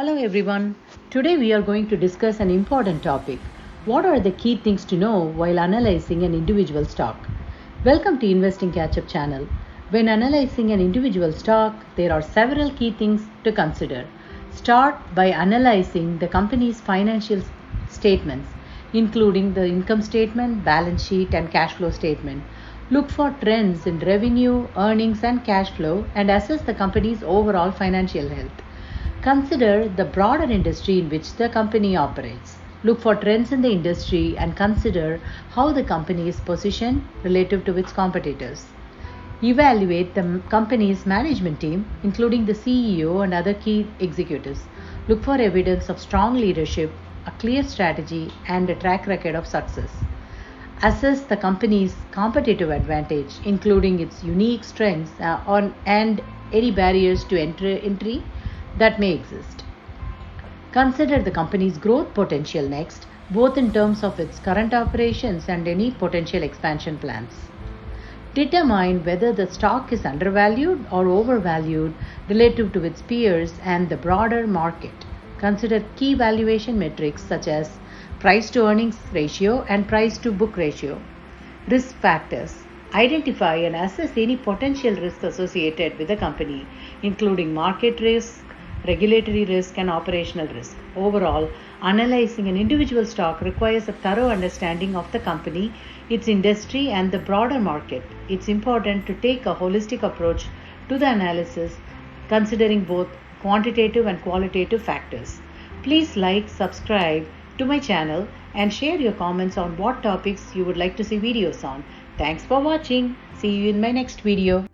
Hello everyone. Today we are going to discuss an important topic. What are the key things to know while analyzing an individual stock? Welcome to Investing Catch-up channel. When analyzing an individual stock, there are several key things to consider. Start by analyzing the company's financial statements, including the income statement, balance sheet, and cash flow statement. Look for trends in revenue, earnings, and cash flow and assess the company's overall financial health. Consider the broader industry in which the company operates. Look for trends in the industry and consider how the company is positioned relative to its competitors. Evaluate the company's management team, including the CEO and other key executives. Look for evidence of strong leadership, a clear strategy, and a track record of success. Assess the company's competitive advantage, including its unique strengths and any barriers to entry that may exist. Consider the company's growth potential next, both in terms of its current operations and any potential expansion plans. Determine whether the stock is undervalued or overvalued relative to its peers and the broader market. Consider key valuation metrics such as price to earnings ratio and price to book ratio. Risk factors. Identify and assess any potential risks associated with the company, including market risk, regulatory risk, and operational risk. Overall, analyzing an individual stock requires a thorough understanding of the company, its industry, and the broader market. It's important to take a holistic approach to the analysis, considering both quantitative and qualitative factors. Please like, subscribe to my channel, and share your comments on what topics you would like to see videos on. Thanks for watching. See you in my next video.